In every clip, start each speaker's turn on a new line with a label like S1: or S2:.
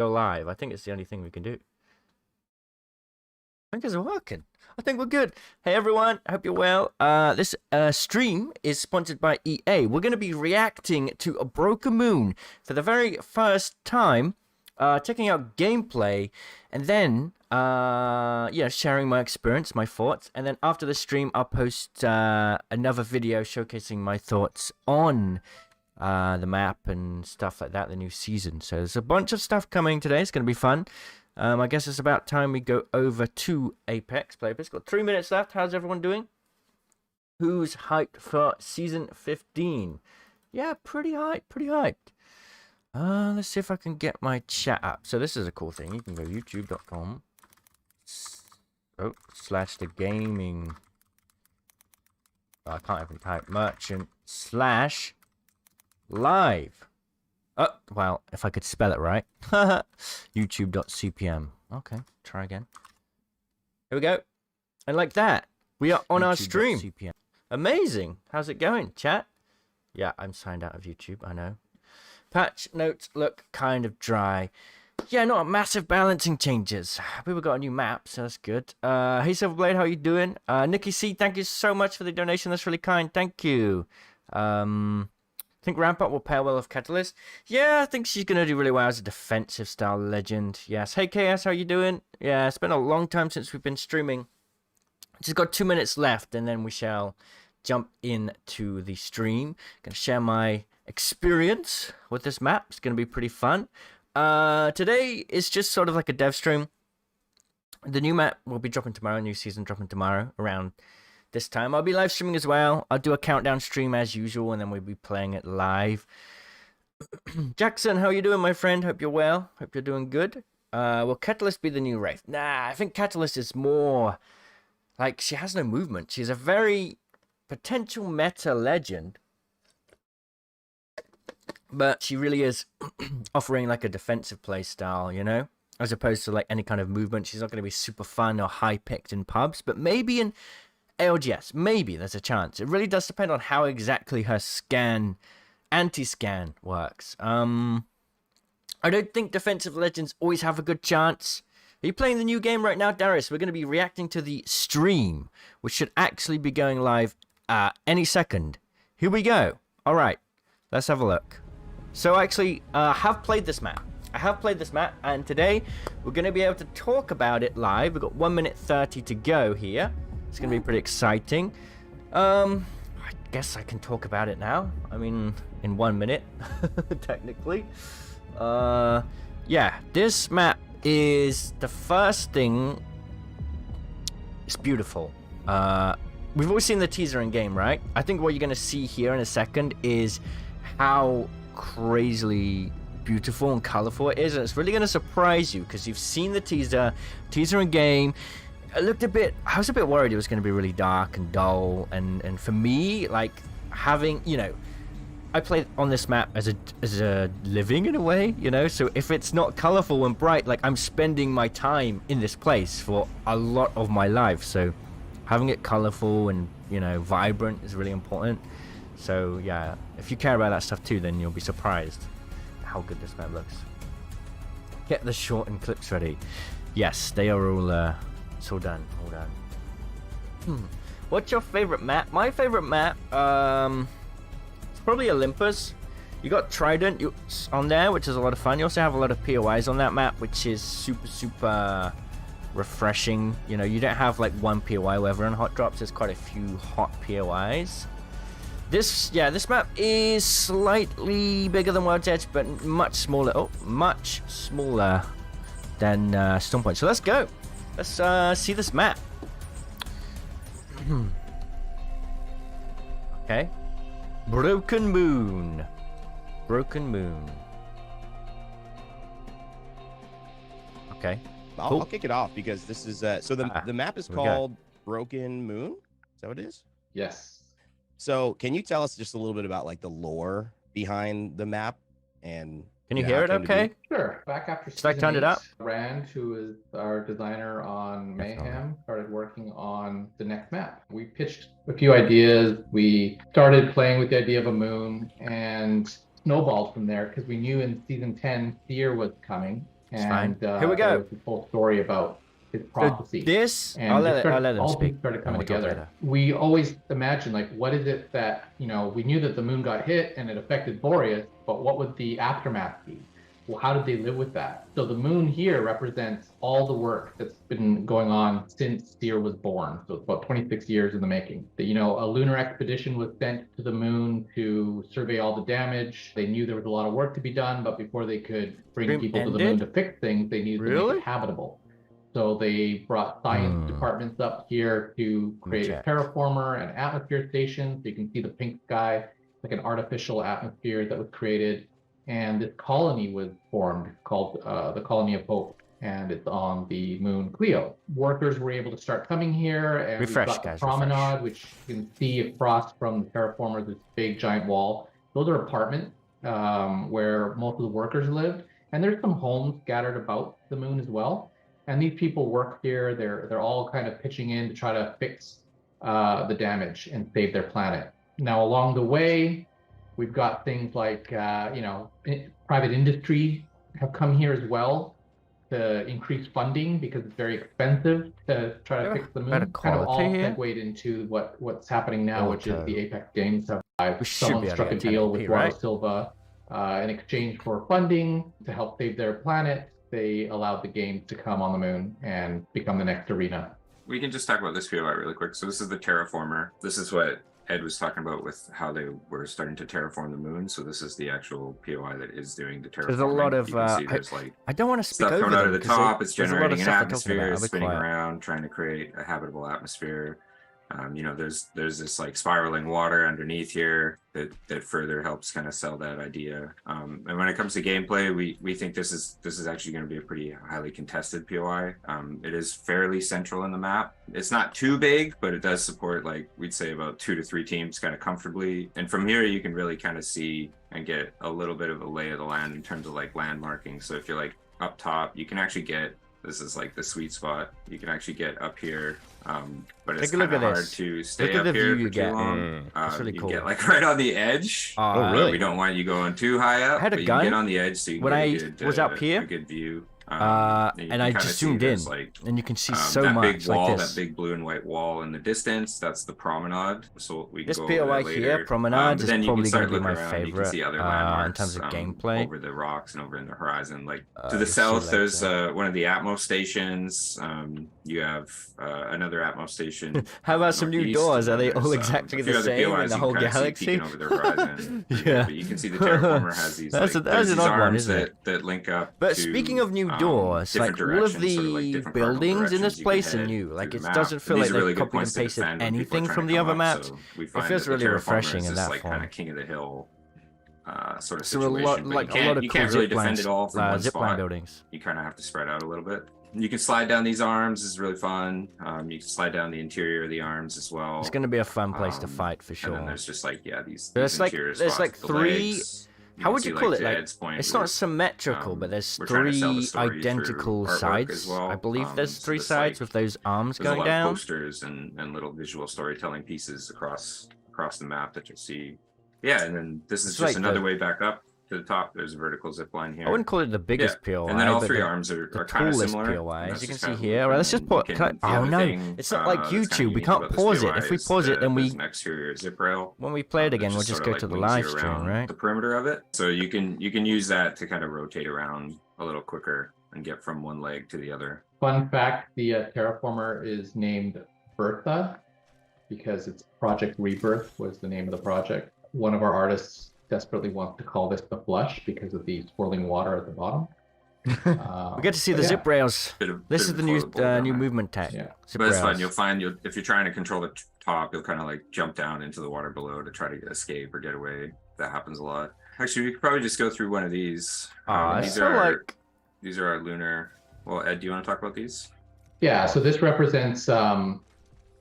S1: go live. I think it's the only thing we can do. I think it's working. I think we're good. Hey everyone, I hope you're well. This stream is sponsored by EA. We're going to be reacting to A Broken Moon for the very first time, checking out gameplay, and then sharing my experience, my thoughts, and then after the stream I'll post another video showcasing my thoughts on the map and stuff like that, the new season. So there's a bunch of stuff coming today. It's going to be fun. I guess it's about time we go over to Apex Players. Got 3 minutes left. How's everyone doing? Who's hyped for Season 15? Yeah, pretty hyped, pretty hyped. Let's see if I can get my chat up. So this is a cool thing. You can go youtube.com / the gaming. I can't even type merchant / live. Oh, well, if I could spell it right. YouTube.cpm. Okay, try again. Here we go. And like that, we are on our stream. CPM. Amazing. How's it going, chat? Yeah, I'm signed out of YouTube, I know. Patch notes look kind of dry. Yeah, not massive balancing changes. We've got a new map, so that's good. Hey, Silverblade, how you doing? Nikki C, thank you so much for the donation. That's really kind. Thank you. I think Rampart will pair well with Catalyst. Yeah, I think she's going to do really well as a defensive style legend. Yes. Hey, KS, how you doing? Yeah, it's been a long time since we've been streaming. Just got 2 minutes left, and then we shall jump into the stream. Going to share my experience with this map. It's going to be pretty fun. Today is just sort of like a dev stream. The new map will be dropping tomorrow. New season dropping tomorrow around this time. I'll be live streaming as well. I'll do a countdown stream as usual, and then we'll be playing it live. Jackson, how you doing, my friend? Hope you're well. Hope you're doing good. Will Catalyst be the new Wraith? Nah, I think Catalyst is more like she has no movement. She's a very potential meta legend, but she really is offering like a defensive play style, you know, as opposed to like any kind of movement. She's not going to be super fun or high picked in pubs, but maybe in LGS, maybe there's a chance. It really does depend on how exactly her anti-scan works. I don't think defensive legends always have a good chance. Are you playing the new game right now, Darius? We're going to be reacting to the stream, which should actually be going live any second. Here we go. All right, let's have a look. So actually, I have played this map. And today we're going to be able to talk about it live. We've got 1 minute 30 to go here. It's going to be pretty exciting. I guess I can talk about it now. I mean, in 1 minute, technically. Yeah, this map is the first thing. It's beautiful. We've all seen the teaser in game, right? I think what you're going to see here in a second is how crazily beautiful and colorful it is. And it's really going to surprise you because you've seen the teaser in game. I was a bit worried it was going to be really dark and dull, and for me, like, having, you know, I played on this map as a living in a way, you know, so if it's not colorful and bright, like, I'm spending my time in this place for a lot of my life, so having it colorful and, you know, vibrant is really important. So yeah, if you care about that stuff too, then you'll be surprised how good this map looks. Get the shortened clips ready. Yes, they are all it's all done. What's your favorite map? My favorite map, it's probably Olympus. You got Trident on there, which is a lot of fun. You also have a lot of POIs on that map, which is super refreshing. You know, you don't have like one POI where everyone hot drops. There's quite a few hot POIs. This map is slightly bigger than World's Edge, but much smaller. Oh, much smaller than Stormpoint. So let's go. Let's see this map. Okay. Broken Moon. Okay.
S2: I'll kick it off because this is so the map is called Broken Moon. Is that what it is?
S3: Yes.
S2: So can you tell us just a little bit about like the lore behind the map and
S1: can you hear it okay?
S3: Sure. Back after
S1: Should I turn it up?
S3: Rand, who is our designer on Mayhem, started working on the next map. We pitched a few ideas. We started playing with the idea of a moon and snowballed from there because we knew in season 10 Fear was coming.
S1: fine.
S3: And
S1: Here we
S3: there
S1: go.
S3: was this whole story about his prophecy.
S1: This,
S3: And
S1: I'll let them
S3: all
S1: speak.
S3: things started coming
S1: We'll talk
S3: together.
S1: later.
S3: We always imagined, like, what is it that, you know, we knew that the moon got hit and it affected Boreas, but what would the aftermath be? Well, how did they live with that? So the moon here represents all the work that's been going on since Seer was born. So it's about 26 years in the making. You know, a lunar expedition was sent to the moon to survey all the damage. They knew there was a lot of work to be done, but before they could bring people to the moon to fix things, they needed to make it habitable. So they brought science departments up here to create a terraformer and atmosphere station. So you can see the pink sky, like an artificial atmosphere that was created. And this colony was formed called the Colony of Hope, and it's on the moon Cleo. Workers were able to start coming here, and we've got the Promenade, which you can see across from the terraformer, this big giant wall. Those are apartments where most of the workers lived, and there's some homes scattered about the moon as well. And these people work here. They're all kind of pitching in to try to fix the damage and save their planet. Now, along the way, we've got things like, you know, private industry have come here as well to increase funding because it's very expensive to try to fix the moon. Kind of all segued into what's happening now, which is the Apex Games have someone struck a deal with Water Silva in exchange for funding to help save their planet. They allowed the game to come on the moon and become the next arena.
S4: We can just talk about this POI really quick. So this is the terraformer. This is what Ed was talking about with how they were starting to terraform the moon. So this is the actual POI that is doing the terraforming.
S1: There's a lot of I don't want to speak
S4: stuff
S1: over
S4: thrown out of the top. It's generating an atmosphere,
S1: it's
S4: spinning around, trying to create a habitable atmosphere. You know, there's this like spiraling water underneath here that further helps kind of sell that idea. And when it comes to gameplay, we think this is actually going to be a pretty highly contested POI. It is fairly central in the map. It's not too big, but it does support, like, we'd say about 2 to 3 teams kind of comfortably. And from here, you can really kind of see and get a little bit of a lay of the land in terms of like land marking. So if you're like up top, you can actually get, this is like the sweet spot. You can actually get up here, but it's kind of hard to stay up here for too long.
S1: That's really cool.
S4: You get like right on the edge.
S1: Oh, really?
S4: We don't want you going too high up.
S1: I had a gun.
S4: You get on the edge so you can get a good,
S1: was up here,
S4: a good view.
S1: And I just zoomed in,
S4: like,
S1: and you can see so
S4: that
S1: much.
S4: Big wall,
S1: like this.
S4: That big blue and white wall in the distance, that's the Promenade. So we can
S1: this
S4: go
S1: POI
S4: over
S1: here, Promenade, is probably going to be my
S4: around,
S1: favorite in terms of gameplay.
S4: Over the rocks and over in the horizon. Like to the south, there's one of the Atmos stations. You have another Atmos station.
S1: How about some new doors? Are they all exactly the same in the whole galaxy?
S4: Over the horizon.
S1: Yeah.
S4: But you can see the terraformer has these.
S1: That's an odd one, isn't it?
S4: That link up.
S1: But speaking of new doors, like all of the buildings in this place are new. Like it doesn't feel like they've copied and pasted anything from the other maps. It feels really refreshing in that form.
S4: Kind of king of the hill sort of
S1: so
S4: situation.
S1: a lot, like a lot of cool
S4: really defend it all from one
S1: zipline buildings.
S4: You kind of have to spread out a little bit. You can slide down these arms. This is really fun. You can slide down the interior of the arms as well.
S1: It's going to be a fun place to fight for sure.
S4: And then there's just like these
S1: there's like 3. How would you call it? Like, it's not symmetrical, but there's 3 identical sides.
S4: Well.
S1: I believe there's 3 sides with those arms
S4: going
S1: down.
S4: There's a lot of posters and little visual storytelling pieces across the map that you'll see. Yeah, and then this is just another way back up to the top. There's a vertical zip line here.
S1: I wouldn't call it the biggest POI,
S4: and then all 3 arms are kind of similar.
S1: POI, as you can see here. Right, let's just pause. Oh no, it's not like YouTube. We can't pause it. If we pause it, then we
S4: exterior zip rail.
S1: When we play it again, we'll just go to the live stream, right?
S4: The perimeter of it, so you can use that to kind of rotate around a little quicker and get from one leg to the other.
S3: Fun fact: the terraformer is named Bertha because it's Project Rebirth was the name of the project. One of our artists desperately wants to call this the Flush because of the swirling water at the bottom.
S1: We get to see the zip rails. This is the new movement tech.
S3: Yeah.
S4: But it's fun. You'll find if you're trying to control the top, you'll kind of like jump down into the water below to try to escape or get away. That happens a lot. Actually, we could probably just go through one of these. These are our lunar. Well, Ed, do you want to talk about these?
S3: Yeah. So this represents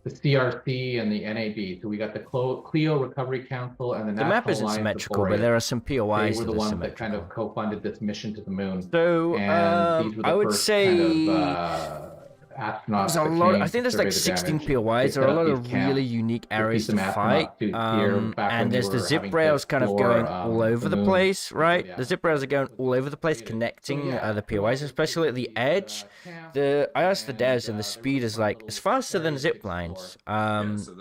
S3: the CRC and the NAB. So we got the Cleo Recovery Council and the National
S1: map isn't
S3: Alliance
S1: symmetrical, but there are some POIs.
S3: They were the ones that kind of co-funded this mission to the moon.
S1: So
S3: and these were the
S1: I would
S3: first
S1: say
S3: kind of astronauts.
S1: There's a
S3: that
S1: lot.
S3: came
S1: I think
S3: to
S1: there's like
S3: survey the
S1: 16
S3: damage.
S1: POIs.
S3: They
S1: There are a
S3: set up
S1: lot
S3: these
S1: of
S3: camps.
S1: really unique areas
S3: some
S1: to fight.
S3: astronauts here back when
S1: And
S3: they
S1: there's the
S3: were
S1: zip
S3: having to
S1: rails kind of
S3: explore,
S1: going all over the
S3: moon.
S1: place, right?
S3: So, yeah,
S1: The zip rails are going all over the place,
S3: So,
S1: connecting
S3: yeah,
S1: the POIs, especially at the edge. I asked the devs, and the speed is like it's faster than zip lines.
S4: Yeah, so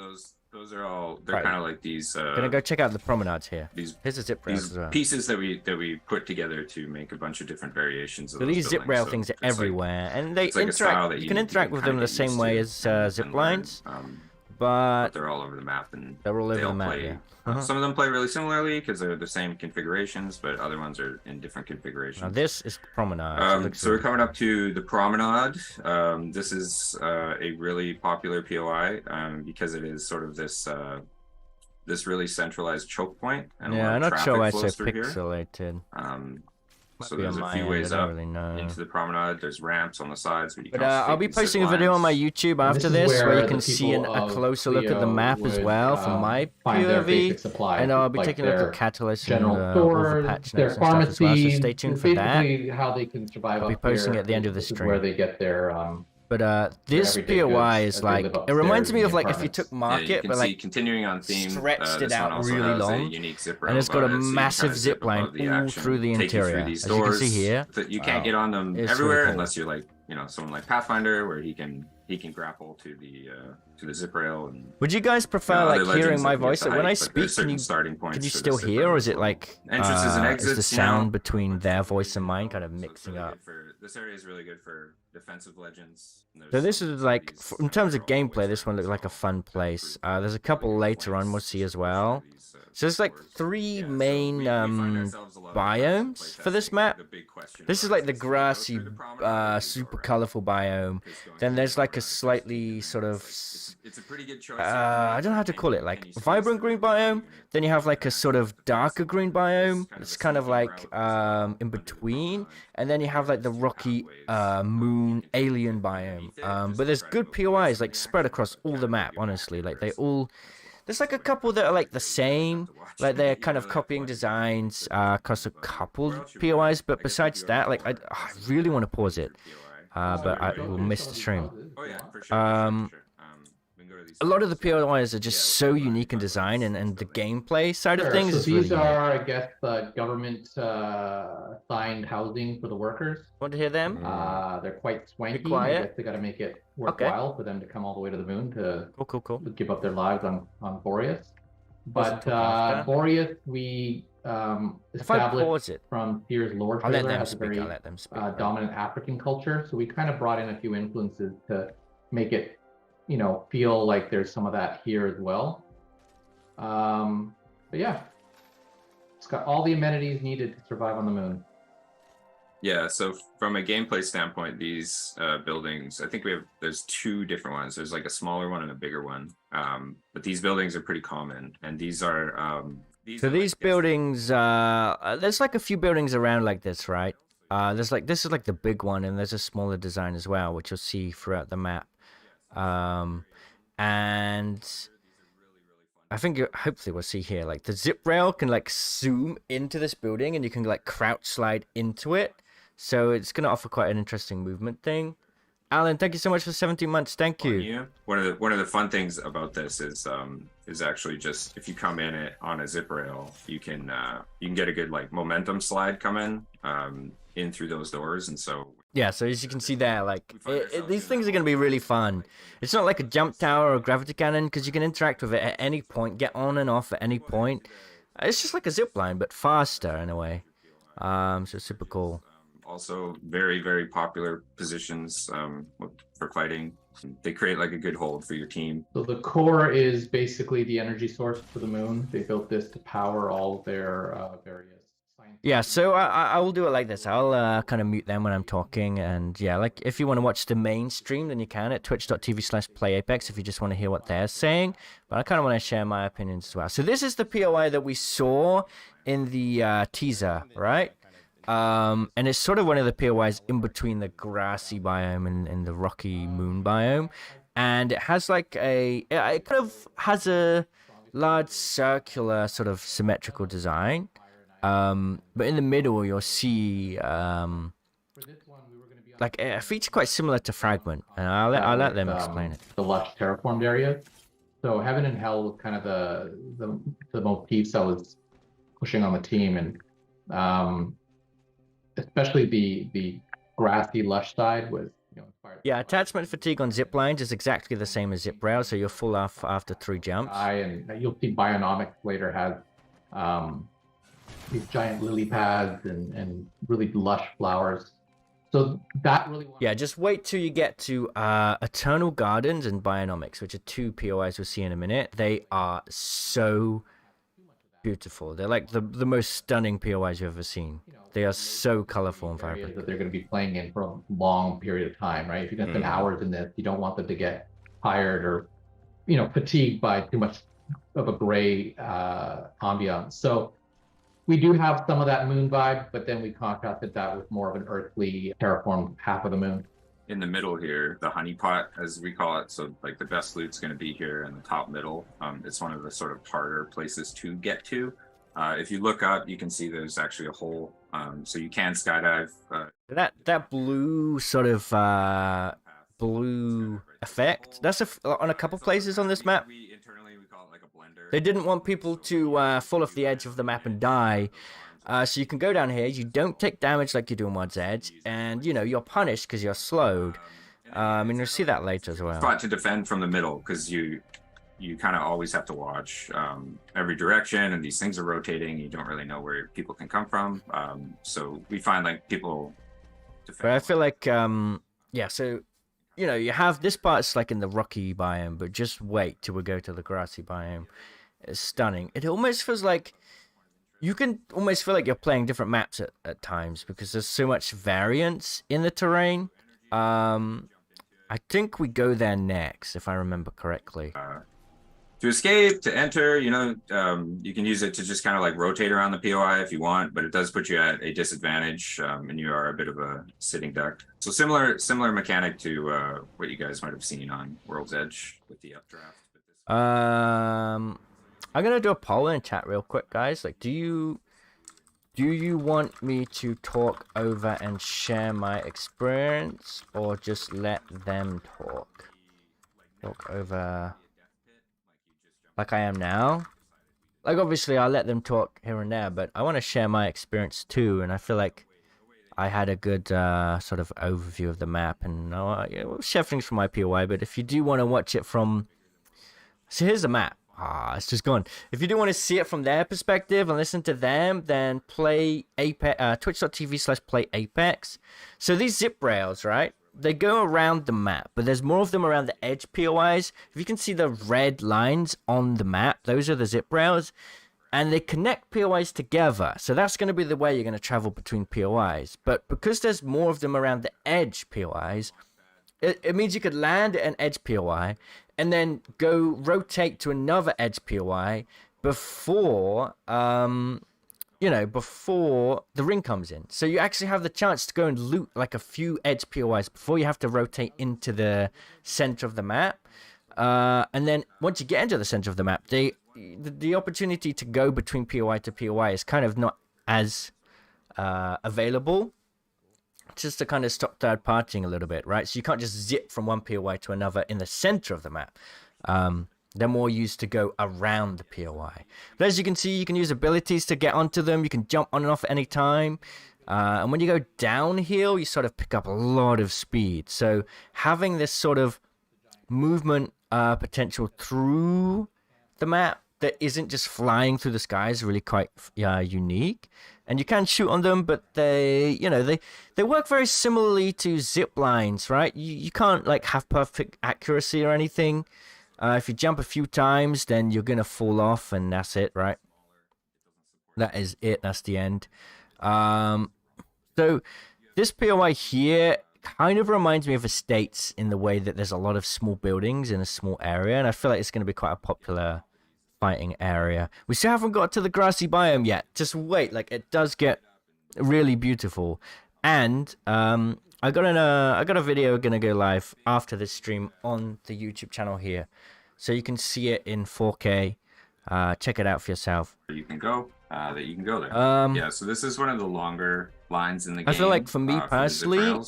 S4: those are all they're
S1: right.
S4: kind of like these.
S1: Gonna go check out the promenades here. Here's the zip rails
S4: These
S1: as well.
S4: pieces that we put together to make a bunch of different variations of
S1: So
S4: those
S1: these zip
S4: buildings.
S1: rail
S4: So
S1: things are
S4: it's like-
S1: everywhere, and they
S4: it's like a style
S1: interact.
S4: that
S1: You can interact with
S4: kinda
S1: them the
S4: get
S1: same
S4: used
S1: way
S4: to
S1: as
S4: and
S1: zip
S4: learn,
S1: lines,
S4: but
S1: but
S4: they're all over the map, and
S1: they're all over
S4: they
S1: the
S4: all
S1: map.
S4: play.
S1: Yeah.
S4: Some of them play really similarly because they're the same configurations, but other ones are in different configurations.
S1: Now this is promenade.
S4: So we're coming up to the Promenade. This is a really popular POI because it is sort of this really centralized choke point, and a lot
S1: Yeah,
S4: of
S1: I'm not
S4: traffic
S1: sure why it's so
S4: flows through here.
S1: pixelated.
S4: So
S1: be
S4: there's
S1: on
S4: a
S1: my
S4: few
S1: end,
S4: ways
S1: I don't
S4: up
S1: really know.
S4: into the promenade. There's ramps on the sides, but you
S1: But
S4: can also
S1: I'll
S4: take
S1: be
S4: these
S1: posting a
S4: zip
S1: video on my
S4: lines.
S1: YouTube
S3: And
S1: after
S3: this is
S1: this, where
S3: where
S1: you
S3: the
S1: can see a
S3: people
S1: closer
S3: of
S1: look at the
S3: Leo
S1: map as
S3: would,
S1: well from my
S3: find their
S1: POV.
S3: basic supplies,
S1: And I'll be
S3: like
S1: taking a look
S3: their
S1: at catalysts
S3: general
S1: and all
S3: stores,
S1: the patch
S3: their
S1: notes and stuff as well. So
S3: pharmacies,
S1: stay tuned for that.
S3: basically how they can survive
S1: I'll be
S3: up
S1: posting
S3: here.
S1: it at the end of the
S3: This is where
S1: stream.
S3: they get their
S1: But this
S3: everyday
S1: POI
S3: goods
S1: is
S3: as they
S1: like
S3: live
S1: it reminds
S3: upstairs
S1: me
S3: in
S1: of
S3: the
S1: like if you
S3: apartments.
S1: took
S4: Yeah, you
S1: Market,
S4: can
S1: but
S4: see
S1: like
S4: continuing on theme.
S1: stretched it
S4: This one
S1: out
S4: also
S1: really
S4: has a
S1: long,
S4: unique zip rail
S1: and it's got a
S4: above it, so you can
S1: massive
S4: kinda
S1: zip line
S4: above the
S1: all
S4: action,
S1: through the
S4: take you through
S1: interior.
S4: these
S1: As you can see
S4: doors
S1: here,
S4: that you can't
S1: wow.
S4: get on them
S1: It's
S4: everywhere
S1: really cool.
S4: unless you're like someone like Pathfinder, where he can grapple to the zip rail. And
S1: would you guys prefer
S4: other
S1: like
S4: legends
S1: hearing
S4: that
S1: my
S4: can get
S1: voice?
S4: to
S1: Like when I
S4: heights, but there's
S1: speak,
S4: certain starting points
S1: can you
S4: for the
S1: still
S4: zip
S1: hear,
S4: rail
S1: or
S4: as
S1: is it
S4: well.
S1: like
S4: Entrances and
S1: is the
S4: exits,
S1: sound between their voice and mine kind of
S4: so it's
S1: mixing
S4: really
S1: up?
S4: good this area is really good for defensive legends. And
S1: So
S4: there's
S1: this
S4: some
S1: is like,
S4: these
S1: in terms of
S4: narrow
S1: gameplay,
S4: hallways
S1: this one
S4: there
S1: looks like a
S4: as
S1: fun
S4: well.
S1: place.
S4: Really
S1: There's a
S4: good
S1: couple
S4: flanks
S1: later on we'll see as
S4: for
S1: well.
S4: these,
S1: So there's like
S4: doors.
S1: 3
S4: Yeah, so
S1: main
S4: we find ourselves a lot of times in
S1: biomes for this
S4: playtesting,
S1: map.
S4: the big question
S1: This is
S4: for
S1: like
S4: us
S1: the
S4: is, do we go
S1: grassy,
S4: through the promenade or do we
S1: super
S4: go around?
S1: colorful biome.
S4: Because going
S1: Then
S4: through
S1: there's
S4: the
S1: like a
S4: promenade just
S1: slightly
S4: means
S1: sort of,
S4: it's a pretty good choice.
S1: I don't know how to call it, like vibrant green biome. Then you have like a sort of darker green biome. It's kind of like in between. And then you have like the rocky moon alien biome. But there's good POIs like spread across all the map, honestly. Like they all, there's like a couple that are like the same. Like they're kind of copying designs across a couple POIs. But besides that, like I really want to pause it. But I will miss the stream.
S4: Oh yeah, for sure.
S1: A lot of the POIs are just so unique in design and the gameplay side of things
S3: So
S1: is
S3: these
S1: really
S3: are, I guess, government assigned housing for the workers.
S1: Want to hear them?
S3: They're quite swanky.
S1: quiet.
S3: I guess they got to make it worthwhile for them to come all the way to the moon to
S1: Cool.
S3: give up their lives on Boreas. But
S1: talk after.
S3: Boreas, we
S1: If I
S3: established
S1: pause it,
S3: from Sears' lore
S1: I'll let
S3: trailer
S1: them
S3: as a
S1: speak.
S3: very
S1: I'll let them speak.
S3: dominant African culture. So we kind of brought in a few influences to make it, feel like there's some of that here as well. But yeah, it's got all the amenities needed to survive on the moon.
S4: Yeah, so from a gameplay standpoint, these buildings, I think there's 2 different ones. There's like a smaller one and a bigger one. But these buildings are pretty common, and these are
S1: So these buildings, there's like a few buildings around like this, right? There's like, this is like the big one, and there's a smaller design as well, which you'll see throughout the map. And I think hopefully we'll see here, like the zip rail can like zoom into this building, and you can like crouch slide into it. So it's going to offer quite an interesting movement thing. Alan, thank you so much for 17 months. Thank you.
S4: One of the fun things about this is actually just if you come in it on a zip rail, you can get a good like momentum slide coming in through those doors, and so
S1: yeah. So as you can see there, like these things are going to be really fun. It's not like a jump tower or a gravity cannon because you can interact with it at any point, get on and off at any point. It's just like a zip line, but faster in a way. So it's super cool.
S4: Also very, very popular positions for fighting. They create like a good hold for your team.
S3: So the core is basically the energy source for the moon. They built this to power all their various science.
S1: Yeah, so I will do it like this. I'll kind of mute them when I'm talking, and yeah, like if you want to watch the main stream, then you can at twitch.tv/playapex if you just want to hear what they're saying. But I kind of want to share my opinions as well. So this is the POI that we saw in the teaser, right? And it's sort of one of the POIs in between the grassy biome and the rocky moon biome. And it has like it kind of has a large circular sort of symmetrical design. But in the middle, you'll see like a feature quite similar to Fragment, and I'll let them explain it.
S3: The lush terraformed areas. So Heaven and Hell was kind of the motif that was pushing on the team, and especially the grassy lush side was, you know, inspired.
S1: Yeah, attachment fatigue on zip lines is exactly the same as zip rails, so you're full off after 3 jumps.
S3: And you'll see Bionomics later has these giant lily pads and really lush flowers. So that really...
S1: Yeah, just wait till you get to Eternal Gardens and Bionomics, which are 2 POIs we'll see in a minute. They are so beautiful. They're like the most stunning POIs you've ever seen. They are so colorful and vibrant.
S3: That they're going to be playing in for a long period of time, right? If you're going to spend hours in this, you don't want them to get tired or, you know, fatigued by too much of a gray ambiance. So we do have some of that moon vibe, but then we contrasted that with more of an earthly terraformed half of the moon.
S4: In the middle here, the honeypot, as we call it, so like the best loot's going to be here in the top middle. It's one of the sort of harder places to get to. If you look up, you can see there's actually a hole, so you can skydive.
S1: That blue sort of blue effect, that's on a couple places on this map.
S4: Internally, we call it like a blender.
S1: They didn't want people to fall off the edge of the map and die. So you can go down here, you don't take damage like you do on Wad's Edge, and, you know, you're punished because you're slowed. And you'll see that later as well.
S4: Spot to defend from the middle, because you kind of always have to watch every direction, and these things are rotating. You don't really know where people can come from. So we find, like, people defend.
S1: But I feel like, yeah, so, you know, you have this part's like in the rocky biome, but just wait till we go to the grassy biome. It's stunning. It almost feels like... You can almost feel like you're playing different maps at times because there's so much variance in the terrain. I think we go there next, if I remember correctly.
S4: To escape, to enter, you know, you can use it to just kind of like rotate around the POI if you want, but it does put you at a disadvantage, and you are a bit of a sitting duck. So similar mechanic to what you guys might have seen on World's Edge with the updraft.
S1: I'm gonna do a poll in chat real quick, guys. Like, do you want me to talk over and share my experience, or just let them talk over like I am now? Like, obviously I'll let them talk here and there, but I want to share my experience too, and I feel like I had a good sort of overview of the map, and we'll share things from my POI. But if you do want to watch it from, so here's the map. It's just gone. If you do want to see it from their perspective and listen to them, then play Apex, twitch.tv/playapex. So these zip rails, right? They go around the map, but there's more of them around the edge POIs. If you can see the red lines on the map, those are the zip rails, and they connect POIs together. So that's going to be the way you're going to travel between POIs. But because there's more of them around the edge POIs, it means you could land at an edge POI and then go rotate to another edge POI before, before the ring comes in. So you actually have the chance to go and loot like a few edge POIs before you have to rotate into the center of the map. And then once you get into the center of the map, the opportunity to go between POI to POI is kind of not as available. Just to kind of stop third partying a little bit, right? So you can't just zip from one POI to another in the center of the map. They're more used to go around the POI. But as you can see, you can use abilities to get onto them. You can jump on and off at any time. And when you go downhill, you sort of pick up a lot of speed. So having this sort of movement potential through the map that isn't just flying through the sky is really quite unique. And you can shoot on them, but they work very similarly to zip lines, right? You can't like have perfect accuracy or anything. If you jump a few times, then you're gonna fall off, and that's it, right? That is it. That's the end. So this POI here kind of reminds me of Estates in the way that there's a lot of small buildings in a small area, and I feel like it's gonna be quite a popular fighting area. We still haven't got to the grassy biome yet. Just wait, like it does get really beautiful. And I got a video gonna go live after this stream on the YouTube channel here, so you can see it in 4K. Check it out for yourself.
S4: You can go you can go there. Yeah, so this is one of the longer lines in the game.
S1: I feel like for me personally,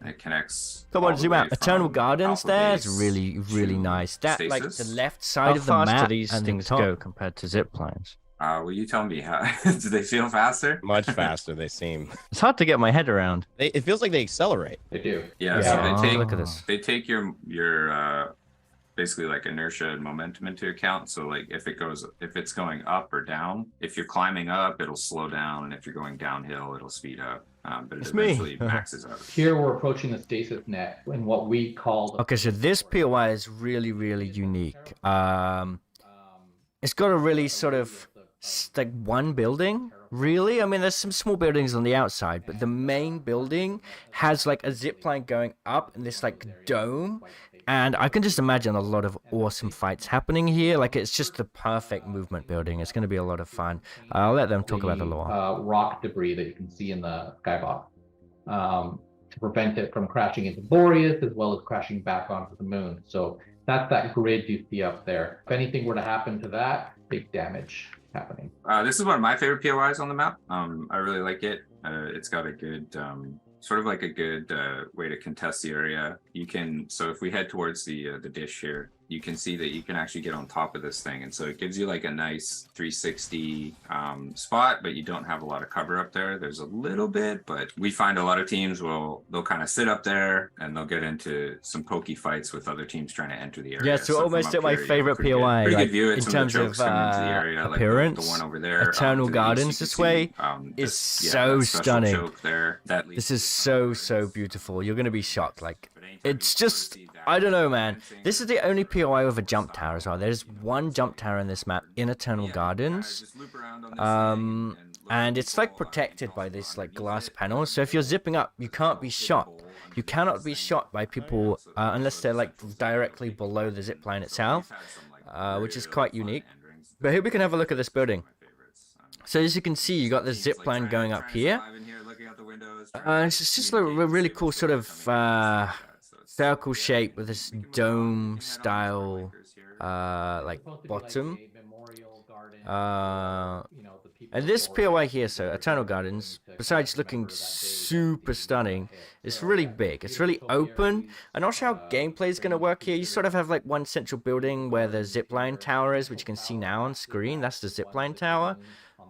S4: It connects.
S1: Come
S4: all
S1: on,
S4: the
S1: zoom
S4: way
S1: out. Eternal
S4: from
S1: Gardens
S4: Alpha
S1: there is
S4: Base
S1: really
S4: to
S1: nice. That, like, the
S4: Stasis.
S1: left side
S5: How
S1: of the
S5: fast
S1: map
S5: do these
S1: and
S5: things
S1: the top.
S5: go compared to zip lines?
S4: Will you tell me how? Do they feel faster?
S2: Much faster, they seem.
S5: It's hard to get my head around.
S2: It feels like they accelerate.
S3: They do.
S4: Yeah.
S1: Yeah.
S4: So they take.
S1: Look at this.
S4: They take your basically like inertia and momentum into account. So like if it's going up or down, if you're climbing up, it'll slow down, and if you're going downhill, it'll speed up. But it
S1: It's me.
S4: eventually maxes out.
S3: Here we're approaching the stasis net in what we call.
S1: Okay, so this POI is really unique. It's got a really sort of like one building, really. I mean, there's some small buildings on the outside, but the main building has like a zip line going up in this like dome. And I can just imagine a lot of awesome fights happening here. Like, it's just the perfect movement building. It's going to be a lot of fun. I'll let them talk about the lore.
S3: Rock debris that you can see in the skybox to prevent it from crashing into Boreas as well as crashing back onto the moon. So that's that grid you see up there. If anything were to happen to that, big damage happening.
S4: This is one of my favorite POIs on the map. I really like it. It's got a good sort of like a good way to contest the area. You can, so if we head towards the dish here, you can see that you can actually get on top of this thing, and so it gives you like a nice 360 spot, but you don't have a lot of cover up there. There's a little bit, but we find a lot of teams they'll kind of sit up there and they'll get into some pokey fights with other teams trying to enter the area.
S1: Yeah, so almost at my favorite POI,
S4: pretty
S1: like,
S4: good view
S1: in
S4: some
S1: terms
S4: the
S1: of
S4: area,
S1: appearance.
S4: Like the one over there,
S1: Eternal
S4: to the
S1: Gardens
S4: east, you
S1: this
S4: can
S1: way
S4: see,
S1: is so
S4: that special
S1: stunning.
S4: choke there.
S1: This is so beautiful. You're gonna be shocked. Like, it's just, I don't know, man. This is the only POI with a jump tower as well. There's one jump tower in this map in Eternal Gardens, and it's like protected by this like glass panel. So if you're zipping up, you can't be shot. You cannot be shot by people unless they're like directly below the zip line itself, which is quite unique. But here we can have a look at this building. So as you can see, you got the zip line going up here. It's just a really cool sort of circle shape with this dome style like bottom. And this POI here, so Eternal Gardens, besides looking super stunning, it's really big. It's really open. I'm not sure how gameplay is going to work here. You sort of have like one central building where the zipline tower is, which you can see now on screen. That's the zipline tower.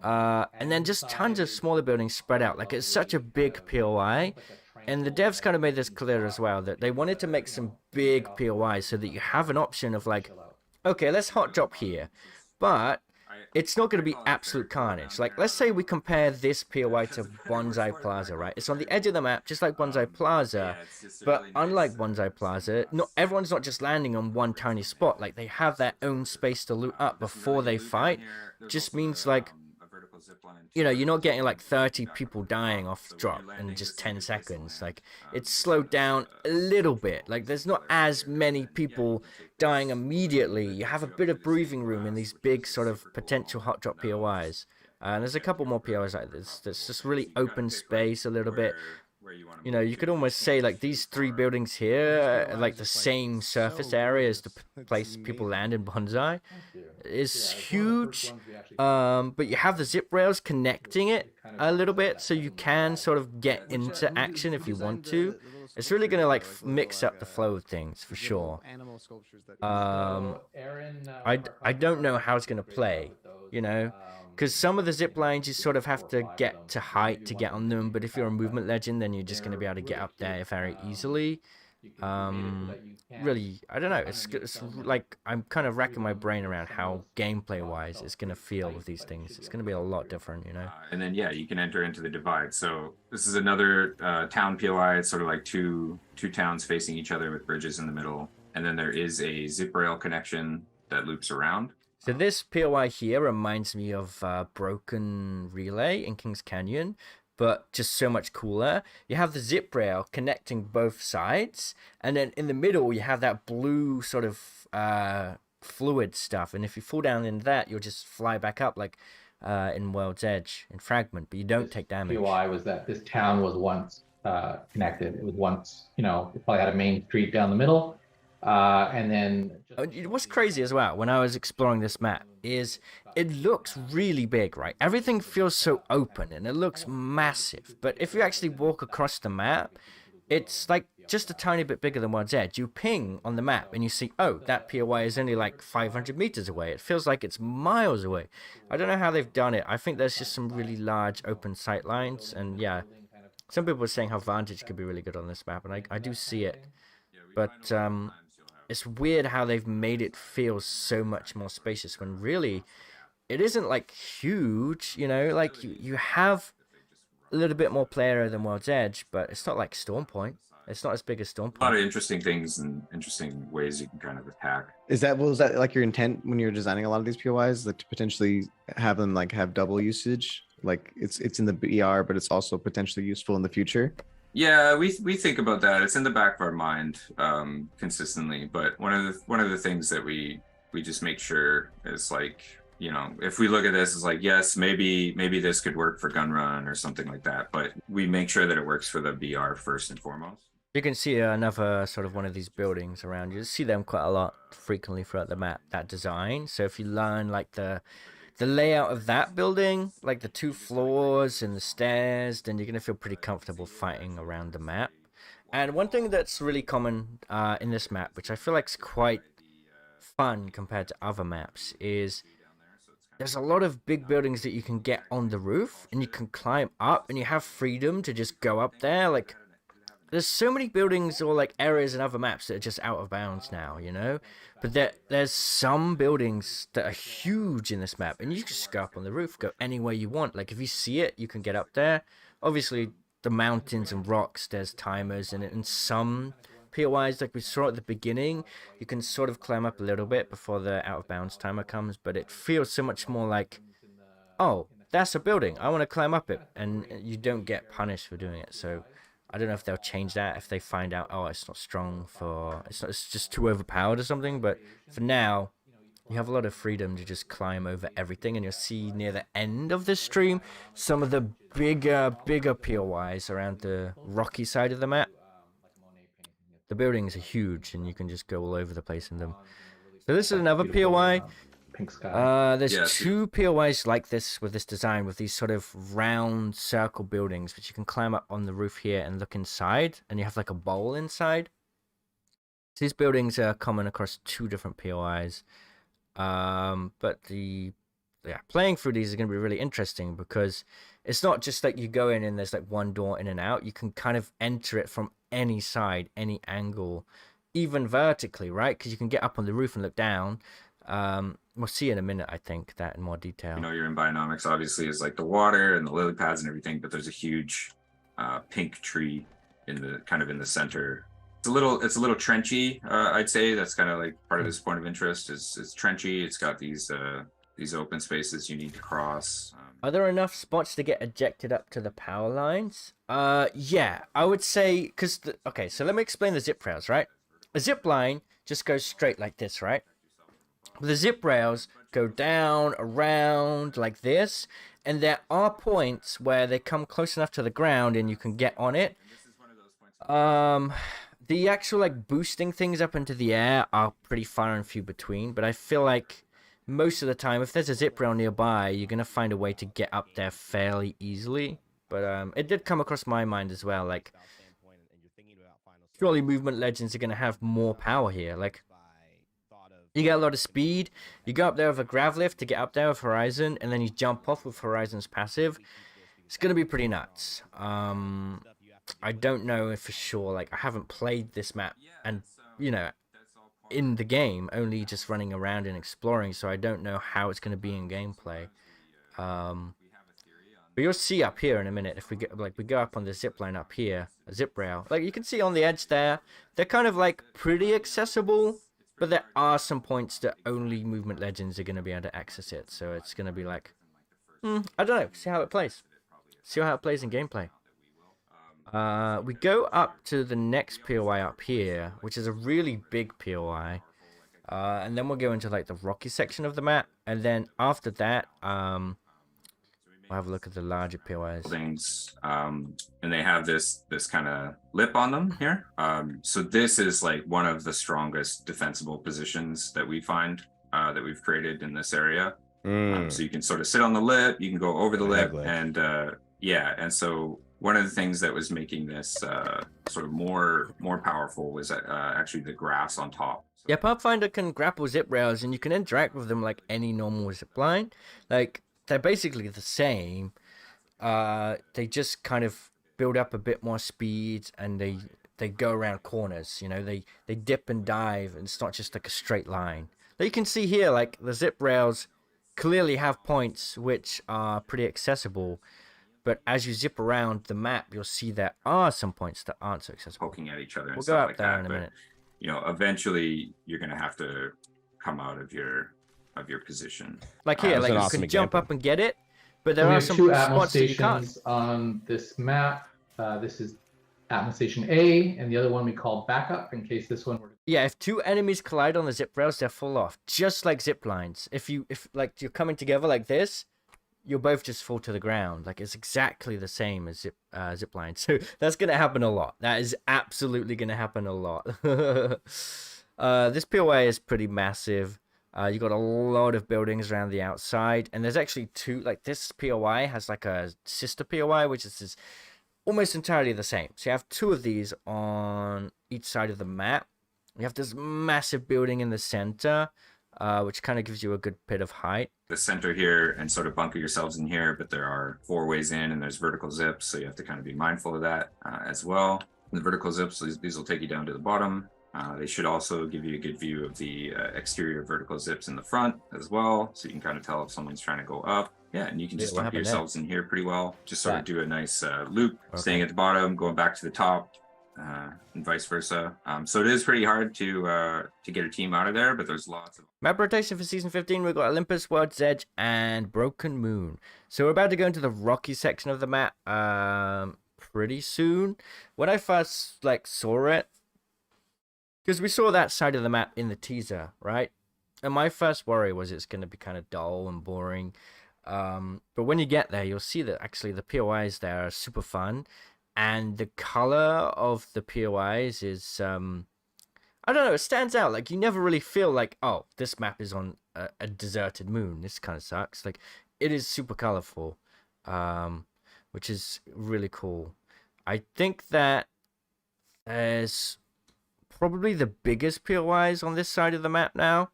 S1: And then just tons of smaller buildings spread out. Like, it's such a big POI. And the devs kind of made this clear as well, that they wanted to make some big POIs so that you have an option of like, okay, let's hot drop here. But it's not going to be absolute carnage. Like, let's say we compare this POI to Bonsai Plaza, right? It's on the edge of the map, just like Bonsai Plaza. But unlike Bonsai Plaza, everyone's not just landing on one tiny spot. Like, they have their own space to loot up before they fight. Just means, like, you know, you're not getting like 30 people dying off the drop in just 10 seconds. Like, it's slowed down a little bit. Like, there's not as many people dying immediately. You have a bit of breathing room in these big sort of potential hot drop POIs. And there's a couple more POIs like this. There's just really open space a little bit. You know, you could almost say like these three buildings here are like the same surface area as the place people land in Bonsai. It's huge, but you have the zip rails connecting it a little bit, so you can sort of get into action if you want to. It's really going to like mix up the flow of things for sure. I don't know how it's going to play, you know, because some of the zip lines you sort of have to get to height to get on them, but if you're a movement legend, then you're just going to be able to get up there very easily. Really, I don't know, it's like I'm kind of racking my brain around how gameplay wise it's going to feel with these things. It's going to be a lot different, you know.
S4: And then yeah, you can enter into the divide. So this is another town POI. It's sort of like two towns facing each other with bridges in the middle, and then there is a zip rail connection that loops around.
S1: So this POI here reminds me of Broken Relay in Kings Canyon, but just so much cooler. You have the zip rail connecting both sides, and then in the middle you have that blue sort of fluid stuff, and if you fall down in that, you'll just fly back up like in World's Edge, in Fragment, but you don't take damage.
S3: POI was that this town was once connected. It was once, you know, it probably had a main street down the middle. And then
S1: what's crazy as well when I was exploring this map is it looks really big, right? Everything feels so open and it looks massive, but if you actually walk across the map, it's like just a tiny bit bigger than World's Edge. You ping on the map and you see, oh, that POI is only like 500 meters away. It feels like it's miles away. I don't know how they've done it. I think there's just some really large open sight lines. And yeah, some people are saying how Vantage could be really good on this map. And I do see it. But it's weird how they've made it feel so much more spacious when really it isn't like huge, you know, like you have a little bit more play area than World's Edge, but it's not like Storm Point. It's not as big as Storm Point.
S4: A lot of interesting things and interesting ways you can kind of attack.
S6: Was that like your intent when you were designing a lot of these POIs, like to potentially have them like have double usage? Like it's in the BR, but it's also potentially useful in the future.
S4: Yeah, we think about that. It's in the back of our mind consistently. But one of the things that we just make sure is like, you know, if we look at this as like, yes, maybe this could work for gun run or something like that, but we make sure that it works for the BR first and foremost.
S1: You can see another sort of one of these buildings around. You see them quite a lot frequently throughout the map, that design. So if you learn like the layout of that building, like the 2 floors and the stairs, then you're going to feel pretty comfortable fighting around the map. And one thing that's really common in this map, which I feel like is quite fun compared to other maps, is there's a lot of big buildings that you can get on the roof and you can climb up and you have freedom to just go up there. Like there's so many buildings or like areas in other maps that are just out of bounds now, you know, but there's some buildings that are huge in this map and you can just go up on the roof, go anywhere you want. Like if you see it, you can get up there. Obviously the mountains and rocks, there's timers, and in some POIs, like we saw at the beginning, you can sort of climb up a little bit before the out of bounds timer comes, but it feels so much more like, oh, that's a building, I want to climb up it, and you don't get punished for doing it. So I don't know if they'll change that if they find out, oh, it's not strong for, it's just too overpowered or something, but for now, you have a lot of freedom to just climb over everything, and you'll see near the end of the stream some of the bigger POIs around the rocky side of the map. The buildings are huge, and you can just go all over the place in them. So this is another POI.
S3: Pink sky.
S1: There's 2 POIs like this with this design, with these sort of round circle buildings, which you can climb up on the roof here and look inside, and you have like a bowl inside. So these buildings are common across 2 different POIs. But playing through these is going to be really interesting because it's not just like you go in and there's like one door in and out. You can kind of enter it from any side, any angle, even vertically, right? Because you can get up on the roof and look down. We'll see in a minute, I think, that in more detail.
S4: You know, you're in bionomics, obviously, is like the water and the lily pads and everything, but there's a huge pink tree in the center. It's a little trenchy, I'd say. That's kind of like part of this point of interest. It's trenchy. It's got these open spaces you need to cross.
S1: Are there enough spots to get ejected up to the power lines? Yeah, I would say, because, okay, so let me explain the zip rails, right? A zip line just goes straight like this, right? The zip rails go down, around, like this, and there are points where they come close enough to the ground and you can get on it. The actual, like, boosting things up into the air are pretty far and few between, but I feel like most of the time, if there's a zip rail nearby, you're going to find a way to get up there fairly easily. But it did come across my mind as well, like, surely Movement Legends are going to have more power here. Like, you get a lot of speed, you go up there with a grav lift to get up there with Horizon, and then you jump off with Horizon's passive. It's going to be pretty nuts. I don't know if for sure, like, I haven't played this map, and, you know, in the game, only just running around and exploring, so I don't know how it's going to be in gameplay. But you'll see up here in a minute, if we get, like, we go up on the zip line up here, a zip rail, like, you can see on the edge there, they're kind of, like, pretty accessible, but there are some points that only Movement Legends are going to be able to access it, so it's going to be like, I don't know, see how it plays. See how it plays in gameplay. We go up to the next POI up here, which is a really big POI, and then we'll go into like the rocky section of the map, and then after that, we'll have a look at the larger POIs.
S4: Things, and they have this kind of lip on them here. So this is like one of the strongest defensible positions that we find that we've created in this area. So you can sort of sit on the lip, you can go over the lip, and yeah, and so one of the things that was making this sort of more powerful was actually the grass on top.
S1: Yeah, Pathfinder can grapple zip rails, and you can interact with them like any normal zip line. Like, they're basically the same. They just kind of build up a bit more speed, and they go around corners. You know, they dip and dive, and it's not just like a straight line. Now you can see here, like, the zip rails clearly have points which are pretty accessible. But as you zip around the map, you'll see there are some points that aren't so accessible.
S4: Poking at each other and
S1: We'll
S4: stuff
S1: go up
S4: like
S1: there
S4: that.
S1: in a
S4: But,
S1: minute.
S4: you know, eventually you're going to have to come out of your position.
S1: Like here,
S2: That's
S1: like
S2: an
S1: you
S2: awesome
S1: can jump
S2: example.
S1: up and get it, but
S3: So
S1: there
S3: we
S1: are
S3: have
S1: some
S3: two Atmos
S1: spots that you can't.
S3: stations on this map. This is Atmos Station A, and the other one we call backup in case this one were.
S1: Yeah, if two enemies collide on the zip rails, they'll fall off, just like zip lines. If like you're coming together like this, you'll both just fall to the ground. Like, it's exactly the same as zip lines. So that's gonna happen a lot. That is absolutely gonna happen a lot. This POI is pretty massive. You got a lot of buildings around the outside, and there's actually two. Like, this POI has like a sister POI, which is almost entirely the same. So you have two of these on each side of the map. You have this massive building in the center, which kind of gives you a good bit of height.
S4: The center here and sort of bunker yourselves in here, but there are 4 ways in and there's vertical zips, so you have to kind of be mindful of that as well. The vertical zips, these will take you down to the bottom. They should also give you a good view of the exterior vertical zips in the front as well, so you can kind of tell if someone's trying to go up. Yeah, and you can just bunker yourselves in here pretty well. Just sort of do a nice loop, staying at the bottom, going back to the top, and vice versa. So it is pretty hard to get a team out of there, but there's lots of
S1: map rotation for season 15. We've got Olympus, World's Edge, and Broken Moon. So we're about to go into the rocky section of the map pretty soon. When I first saw it, because we saw that side of the map in the teaser, right? And my first worry was it's going to be kind of dull and boring. But when you get there, you'll see that actually the POIs there are super fun. And the color of the POIs is, I don't know, it stands out. Like, you never really feel like, oh, this map is on a deserted moon. This kind of sucks. Like, it is super colorful, which is really cool. I think that there's probably the biggest POIs on this side of the map now.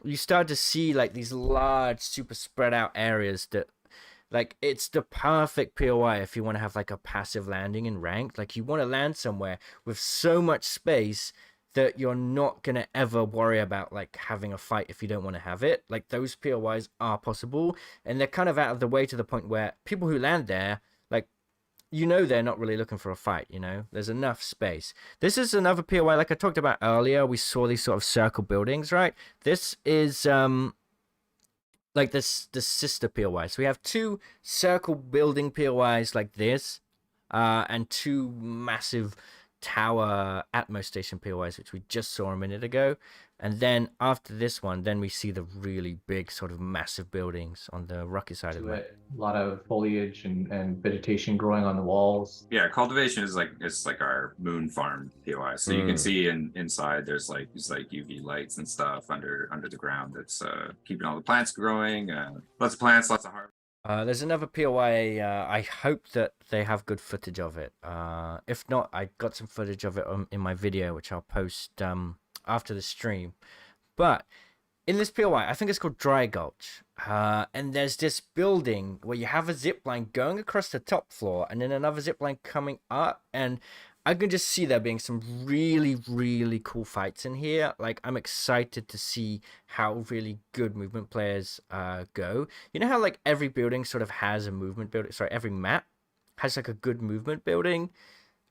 S1: You start to see like these large, super spread out areas that, like, it's the perfect POI if you want to have like a passive landing in ranked. Like, you want to land somewhere with so much space that you're not going to ever worry about like having a fight if you don't want to have it. Like, those POIs are possible, and they're kind of out of the way to the point where people who land there, like, you know, they're not really looking for a fight, you know? There's enough space. This is another POI, like I talked about earlier. We saw these sort of circle buildings, right? This is, like, the sister POI. So we have 2 circle building POIs like this, and 2 massive tower Atmos station POIs, which we just saw a minute ago. And then after this one, then we see the really big sort of massive buildings on the rocky side of it.
S3: A lot of foliage and vegetation growing on the walls.
S4: Yeah, cultivation is it's like our moon farm POI. So you can see inside there's like these like UV lights and stuff under the ground that's keeping all the plants growing. Lots of plants, lots of harvest.
S1: There's another POI. I hope that they have good footage of it. If not, I got some footage of it in my video, which I'll post after the stream. But in this POI, I think it's called Dry Gulch. And there's this building where you have a zip line going across the top floor, and then another zip line coming up. And I can just see there being some really, really cool fights in here. Like, I'm excited to see how really good movement players go. You know how, like, every building sort of has a movement building? Sorry, every map has, like, a good movement building.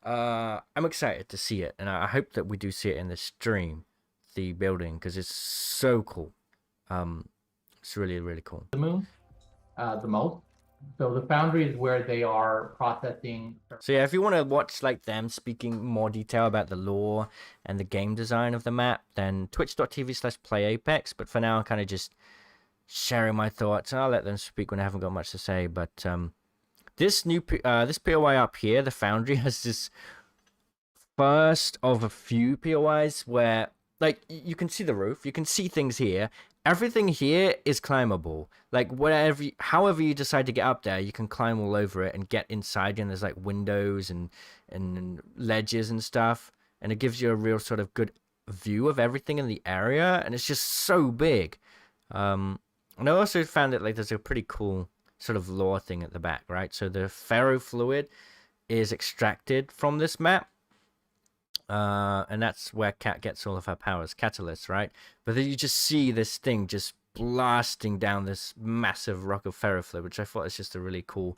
S1: I'm excited to see it. And I hope that we do see it in the stream, the building, because it's so cool. It's really, really cool.
S3: The moon, the most. So the foundry is where they are processing.
S1: So yeah, if you want to watch like them speaking more detail about the lore and the game design of the map, then twitch.tv/playapex. But for now, I'm kind of just sharing my thoughts. I'll let them speak when I haven't got much to say. But this POI up here, the foundry, has this first of a few POIs where, like, you can see the roof, you can see things here, everything here is climbable. Like whatever, however you decide to get up there, you can climb all over it and get inside. And there's like windows and ledges and stuff, and it gives you a real sort of good view of everything in the area. And it's just so big. And I also found that like there's a pretty cool sort of lore thing at the back, right? So the ferrofluid is extracted from this map. And that's where Cat gets all of her powers, catalysts, right? But then you just see this thing just blasting down this massive rock of ferrofluid, which I thought is just a really cool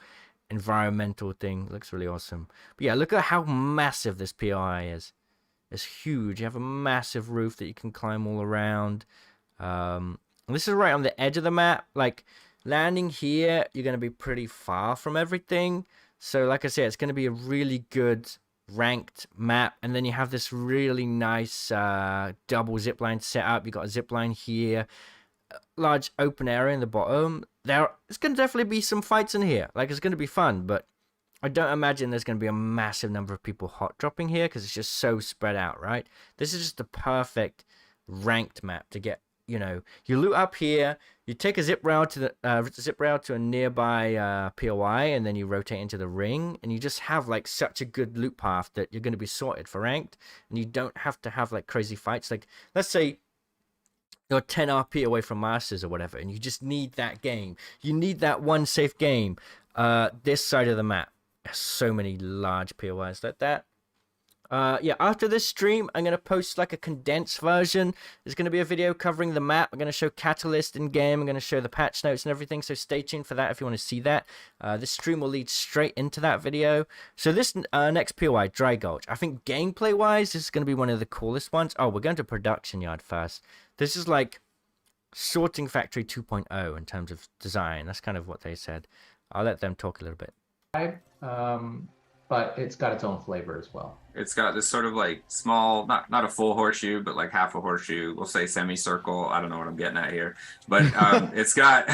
S1: environmental thing. It looks really awesome. But yeah, look at how massive this POI is. It's huge. You have a massive roof that you can climb all around. This is right on the edge of the map. Like, landing here, you're going to be pretty far from everything. So, like I said, it's going to be a really good ranked map. And then you have this really nice double zipline setup. You got a zipline here, large open area in the bottom. It's going to definitely be some fights in here. Like, it's going to be fun, but I don't imagine there's going to be a massive number of people hot dropping here because it's just so spread out, right? This is just the perfect ranked map to get. You know, you loot up here, you take a zip rail to a nearby POI, and then you rotate into the ring, and you just have like such a good loot path that you're going to be sorted for ranked, and you don't have to have like crazy fights. Like, let's say you're 10 RP away from Masters or whatever, and you just need that game. You need that one safe game. This side of the map has so many large POIs like that. Yeah, after this stream, I'm going to post like a condensed version. There's going to be a video covering the map. I'm going to show Catalyst in game. I'm going to show the patch notes and everything. So stay tuned for that if you want to see that. This stream will lead straight into that video. So this next POI, Dry Gulch. I think gameplay wise, this is going to be one of the coolest ones. Oh, we're going to Production Yard first. This is like Sorting Factory 2.0 in terms of design. That's kind of what they said. I'll let them talk a little bit.
S3: But it's got its own flavor as well.
S4: It's got this sort of like small, not a full horseshoe, but like half a horseshoe. We'll say semicircle. I don't know what I'm getting at here, but it's got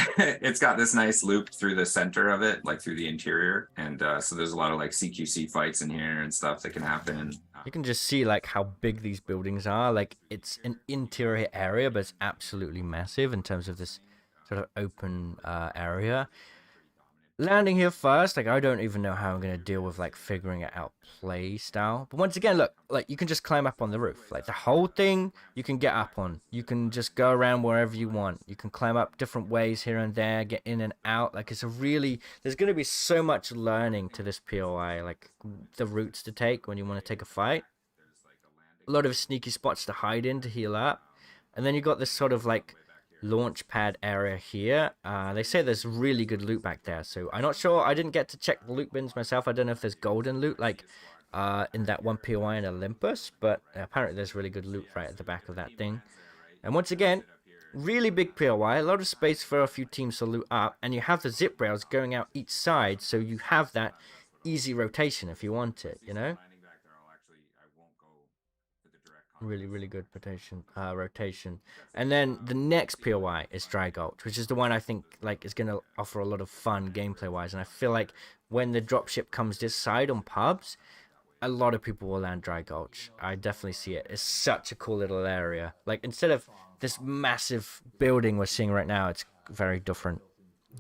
S4: this nice loop through the center of it, like through the interior, and so there's a lot of like CQC fights in here and stuff that can happen.
S1: You can just see like how big these buildings are. Like, it's an interior area, but it's absolutely massive in terms of this sort of open area. Landing here first, like, I don't even know how I'm going to deal with, like, figuring it out play style. But once again, look, like, you can just climb up on the roof. Like, the whole thing, you can get up on. You can just go around wherever you want. You can climb up different ways here and there, get in and out. Like, it's a really, there's going to be so much learning to this POI, like, the routes to take when you want to take a fight. A lot of sneaky spots to hide in to heal up. And then you got this sort of, like, launch pad area here. They say there's really good loot back there, so I'm not sure. I didn't get to check the loot bins myself. I don't know if there's golden loot like in that one POI in Olympus, but apparently there's really good loot right at the back of that thing. And once again, really big POI, a lot of space for a few teams to loot up, and you have the zip rails going out each side, so you have that easy rotation if you want it, you know. Really good rotation. And then the next POI is Dry Gulch, which is the one I think like is going to offer a lot of fun gameplay wise. And I feel like when the dropship comes this side on pubs, a lot of people will land Dry Gulch. I definitely see it. It's such a cool little area. Like, instead of this massive building we're seeing right now, it's very different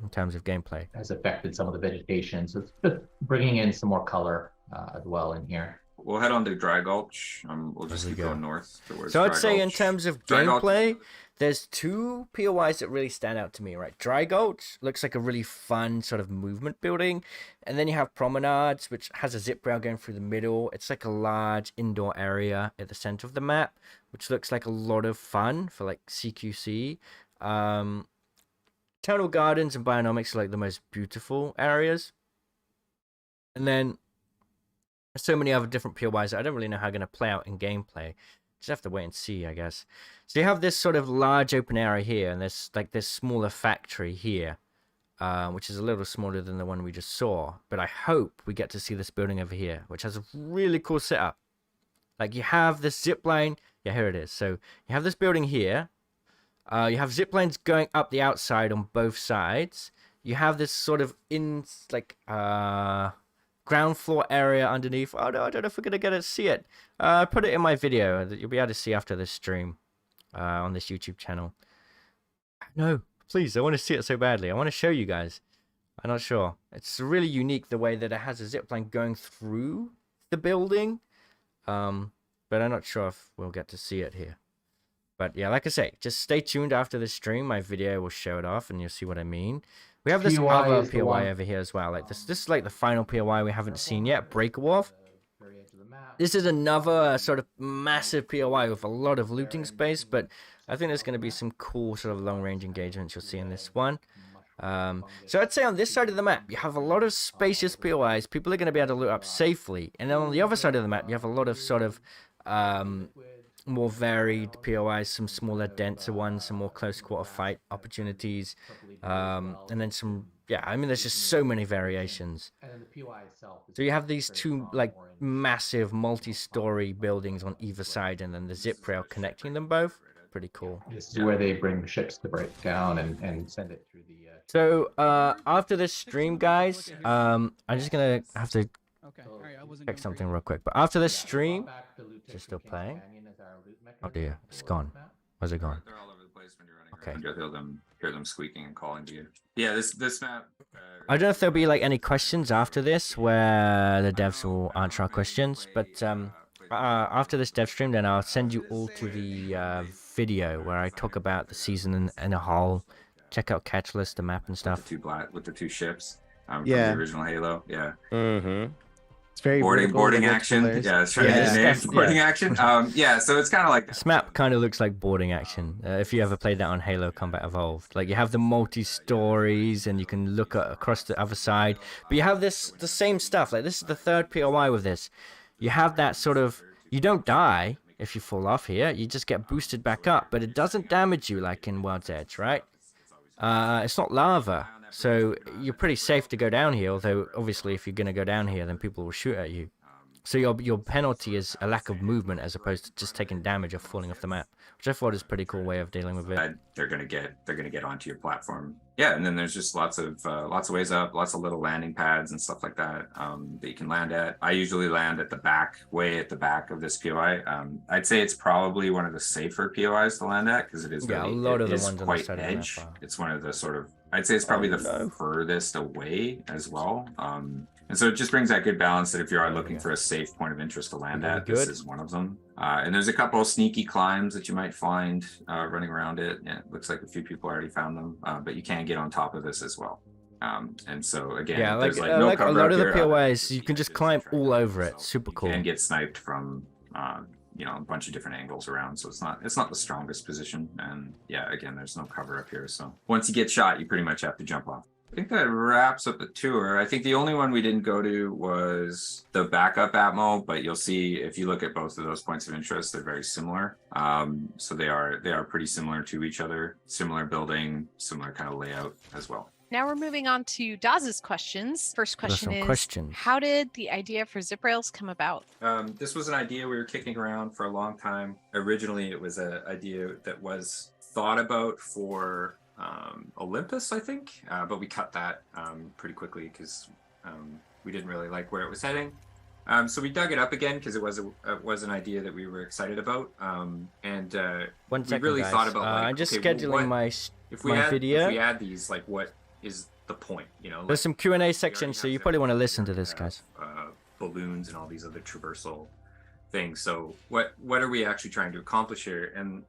S1: in terms of gameplay.
S3: Has affected some of the vegetation, so it's just bringing in some more color as well in here.
S4: We'll head on to Dry Gulch. We'll just keep going north towards
S1: So I'd
S4: Dry
S1: say
S4: Gulch.
S1: in terms of gameplay, there's two POIs that really stand out to me, right? Dry Gulch looks like a really fun sort of movement building. And then you have Promenades, which has a zip rail going through the middle. It's like a large indoor area at the center of the map, which looks like a lot of fun for like CQC. Eternal Gardens and Bionomics are like the most beautiful areas. And then so many other different POIs that I don't really know how going to play out in gameplay. Just have to wait and see, I guess. So you have this sort of large open area here, and there's like this smaller factory here, which is a little smaller than the one we just saw. But I hope we get to see this building over here, which has a really cool setup. Like, you have this zip line. Yeah, here it is. So you have this building here. You have zip lines going up the outside on both sides. You have this sort of ground floor area underneath. Oh no, I don't know if we're gonna get to see it. Put it in my video that you'll be able to see after this stream on this YouTube channel. No, please, I want to see it so badly. I want to show you guys. I'm not sure. It's really unique the way that it has a zipline going through the building. But I'm not sure if we'll get to see it here. But yeah, like I say, just stay tuned after the stream. My video will show it off and you'll see what I mean. We have this
S3: POI
S1: other
S3: is the
S1: POI
S3: one-
S1: over here as well. Like this is like the final POI we haven't seen yet, Breakawolf. This is another sort of massive POI with a lot of looting space, but I think there's going to be some cool sort of long-range engagements you'll see in this one. So I'd say on this side of the map, you have a lot of spacious POIs. People are going to be able to loot up safely. And then on the other side of the map, you have a lot of sort of more varied POIs, some smaller, denser ones, some more close quarter fight opportunities. And then some, yeah, I mean, there's just so many variations. So you have these two, like, massive multi-story buildings on either side, and then the zip rail connecting them both. Pretty cool.
S3: This is where they bring the ships to break down and send it through the.
S1: So after this stream, guys, I'm just gonna have to check something real quick. But after this stream, is it still playing? Oh dear, it's gone. Where's it gone?
S4: They're all over the place when you're running
S1: Okay.
S4: around. You'll hear them squeaking and calling to you. Yeah, this map.
S1: I don't know if there'll be like any questions after this where the devs will answer our questions, but after this dev stream, then I'll send you all to the video where I talk about the season in a whole. Check out catch list, the map and stuff.
S4: With the two ships. From
S6: Yeah.
S4: the original Halo. Yeah.
S2: Mm-hmm.
S6: It's very
S4: Boarding
S6: vertical,
S4: action.
S6: hilarious.
S4: Yeah, it's trying to
S1: Yeah,
S4: get the name.
S1: that's-
S4: Boarding
S1: yeah.
S4: action. Yeah. So it's kind of like
S1: This map kind of looks like boarding action. If you ever played that on Halo Combat Evolved, like you have the multi-stories and you can look across the other side, but you have the same stuff. Like this is the third POI with this. You have that sort of, you don't die if you fall off here. You just get boosted back up, but it doesn't damage you like in World's Edge, right? It's not lava, so you're pretty safe to go down here. Although obviously, if you're gonna go down here, then people will shoot at you. So your penalty is a lack of movement as opposed to just taking damage or falling off the map, which I thought is a pretty cool way of dealing with it.
S4: they're gonna get onto your platform. Yeah, and then there's just lots of ways up, lots of little landing pads and stuff like that that you can land at. I usually land at the back, way at the back of this POI. I'd say it's probably one of the safer POIs to land at because it is
S1: Yeah,
S4: really,
S1: a lot
S4: it
S1: of the
S4: is
S1: ones on the
S4: quite
S1: side of the map
S4: edge.
S1: are.
S4: It's one of the sort of, I'd say it's probably the
S1: no.
S4: furthest away as well. And so it just brings that good balance that if you are looking
S1: Yeah.
S4: for a safe point of interest to land
S1: Really
S4: at, this
S1: good.
S4: is one of them. And there's a couple of sneaky climbs that you might find running around it. Yeah, it looks like a few people already found them, but you can get on top of this as well. And so again,
S1: Yeah, like,
S4: there's no
S1: like a
S4: cover
S1: lot
S4: up
S1: of the
S4: here,
S1: POIs, you can
S4: it's
S1: just climb
S4: trying to
S1: all
S4: hide
S1: over it.
S4: yourself.
S1: Super
S4: You
S1: cool.
S4: can get sniped from a bunch of different angles around, so it's not the strongest position. And yeah, again, there's no cover up here, so once you get shot, you pretty much have to jump off. I think that wraps up the tour. I think the only one we didn't go to was the backup Atmo, but you'll see if you look at both of those points of interest, they're very similar. So they are pretty similar to each other, similar building, similar kind of layout as well.
S7: Now we're moving on to Daz's questions. First
S1: Got
S7: question
S1: some
S7: is,
S1: questions.
S7: how did the idea for zip rails come about?
S4: This was an idea we were kicking around for a long time. Originally, it was an idea that was thought about for Olympus, I think, but we cut that pretty quickly because we didn't really like where it was heading. So we dug it up again because it was an idea that we were excited about, and
S1: One
S4: we
S1: second,
S4: really
S1: guys.
S4: thought about like,
S1: I'm just
S4: okay,
S1: scheduling
S4: well, what-
S1: my
S4: if we
S1: my
S4: add,
S1: video.
S4: If we add these, like, what is the point? You know,
S1: There's some Q&A section, so you probably want to listen to this,
S4: have,
S1: guys.
S4: Balloons and all these other traversal things. So what are we actually trying to accomplish here? And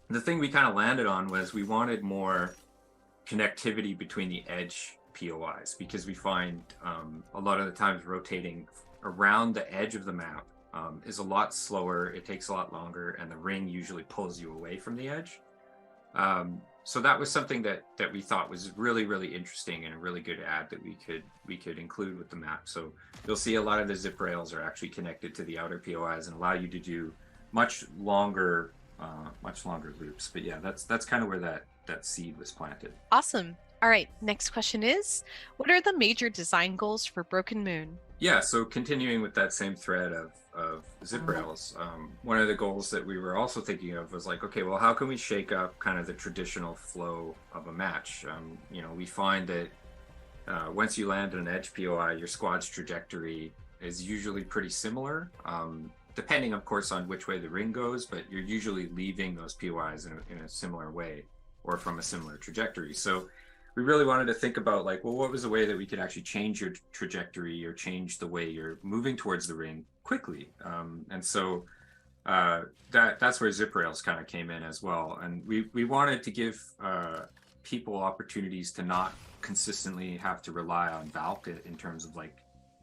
S4: the thing we kind of landed on was we wanted more connectivity between the edge POIs because we find a lot of the times rotating around the edge of the map is a lot slower. It takes a lot longer, and the ring usually pulls you away from the edge. So that was something that we thought was really, really interesting and a really good add that we could include with the map. So you'll see a lot of the zip rails are actually connected to the outer POIs and allow you to do much longer loops. But yeah, that's kind of where that seed was planted.
S7: Awesome. All right, next question is, what are the major design goals for Broken Moon?
S4: Yeah, so continuing with that same thread of zip rails, one of the goals that we were also thinking of was like, okay, well, how can we shake up kind of the traditional flow of a match? We find that once you land an edge POI, your squad's trajectory is usually pretty similar, depending, of course, on which way the ring goes, but you're usually leaving those POIs in a similar way. or from a similar trajectory. So we really wanted to think about like, well, what was a way that we could actually change your trajectory or change the way you're moving towards the ring quickly. And so that's where zip rails kind of came in as well. And we wanted to give people opportunities to not consistently have to rely on Valk in terms of like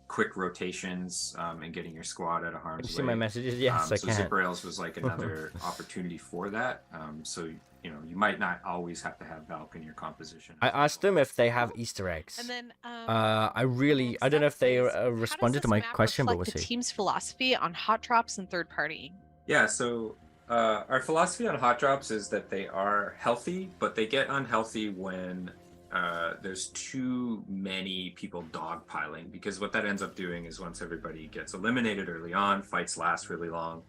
S4: quick rotations and getting your squad out of harm's way.
S1: You see my messages? Yes, I
S4: so
S1: can.
S4: zip rails was like another opportunity for that. So you know, you might not always have to have Valk in your composition.
S1: I asked them if they have Easter eggs.
S7: And then,
S1: I don't know if they responded to my question, but we'll see.
S7: The team's philosophy on hot drops and third partying.
S4: Yeah, so our philosophy on hot drops is that they are healthy, but they get unhealthy when there's too many people dogpiling, because what that ends up doing is once everybody gets eliminated early on, fights last really long,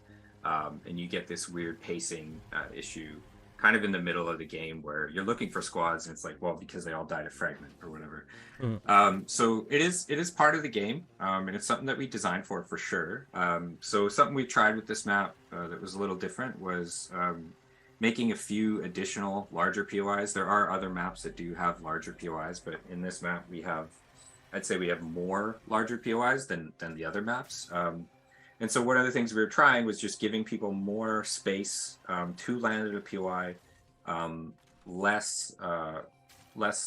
S4: and you get this weird pacing issue kind of in the middle of the game where you're looking for squads and it's like, well, because they all died of fragment or whatever. So it is part of the game, and it's something that we designed for sure. So something we tried with this map that was a little different was making a few additional larger POIs. There are other maps that do have larger POIs, but in this map I'd say we have more larger POIs than the other maps. And so one of the things we were trying was just giving people more space to land at a POI, less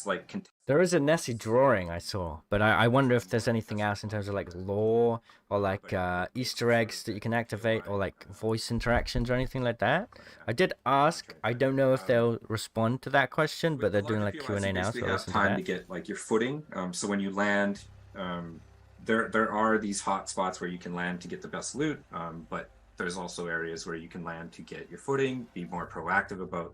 S4: like.
S1: There is a Nessie drawing I saw, but I wonder if there's anything else in terms of like lore or like Easter eggs that you can activate or like voice interactions or anything like that. I did ask. I don't know if they'll respond to that question, but they're doing like Q&A now, so
S4: we
S1: I'll
S4: have
S1: listen
S4: time
S1: to
S4: to get like your footing. So when you land, there are these hot spots where you can land to get the best loot, but there's also areas where you can land to get your footing, be more proactive about,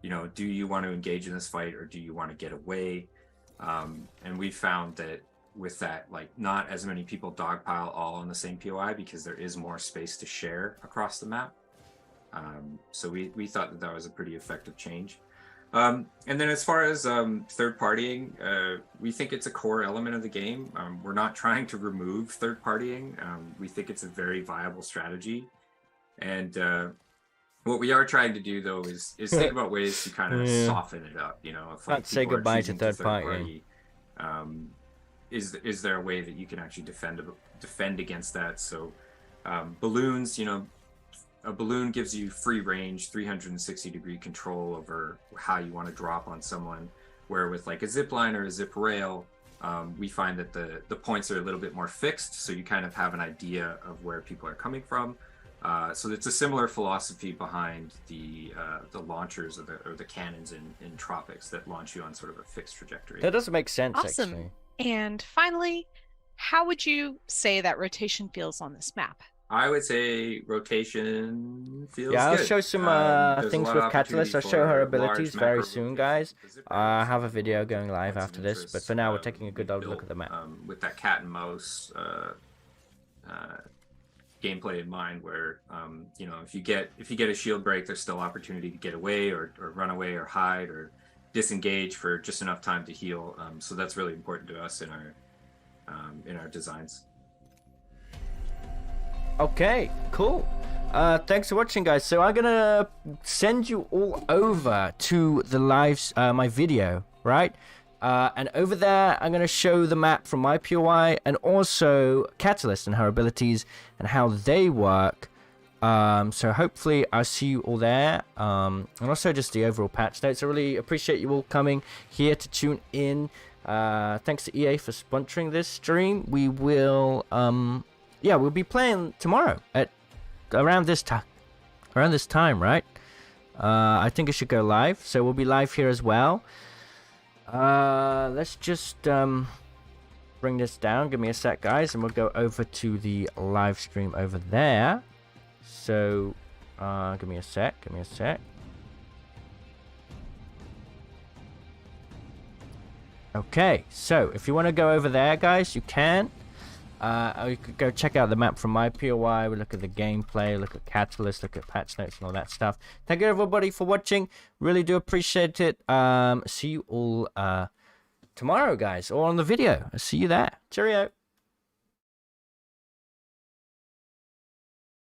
S4: you know, do you want to engage in this fight or do you want to get away? And we found that with that, like not as many people dogpile all on the same POI because there is more space to share across the map. So we thought that was a pretty effective change. And then as far as third partying, we think it's a core element of the game. We're not trying to remove third partying. We think it's a very viable strategy. And what we are trying to do though is think about ways to kind of soften it up. You know, if like,
S1: Can't say goodbye to third
S4: party, is there a way that you can actually defend against that? So balloons, you know, a balloon gives you free range, 360-degree control over how you want to drop on someone, where with like a zip line or a zip rail, we find that the points are a little bit more fixed, so you kind of have an idea of where people are coming from. So it's a similar philosophy behind the launchers or the cannons in Tropics that launch you on sort of a fixed trajectory.
S1: That doesn't make sense,
S7: Awesome.
S1: actually.
S7: And finally, how would you say that rotation feels on this map?
S4: I would say rotation feels
S1: Yeah, I'll
S4: good.
S1: show some
S4: There's a
S1: things
S4: lot
S1: with
S4: of
S1: Catalyst. I'll
S4: opportunity
S1: show her
S4: for large
S1: abilities very
S4: macro
S1: soon,
S4: rotations.
S1: guys.
S4: The zip
S1: I
S4: rails
S1: have a video going live
S4: quite
S1: after
S4: some
S1: this, but
S4: interest,
S1: for now we're taking a good old
S4: built,
S1: look at the map.
S4: with that cat and mouse gameplay in mind, where you know, if you get a shield break, there's still opportunity to get away or run away or hide or disengage for just enough time to heal. So that's really important to us in our designs.
S1: Okay, cool. Thanks for watching, guys. So I'm gonna send you all over to the my video, right? And over there, I'm gonna show the map from my POI and also Catalyst and her abilities and how they work. So hopefully I'll see you all there. And also just the overall patch notes. I really appreciate you all coming here to tune in. Thanks to EA for sponsoring this stream. We will yeah, we'll be playing tomorrow at around this time, right? I think it should go live, so we'll be live here as well. Let's just bring this down. Give me a sec, guys, and we'll go over to the live stream over there. So give me a sec. Okay, so if you want to go over there, guys, you can. You could go check out the map from my POI. We look at the gameplay, look at Catalyst, look at patch notes and all that stuff. Thank you everybody for watching. Really do appreciate it. See you all tomorrow, guys, or on the video. I'll see you there. Cheerio.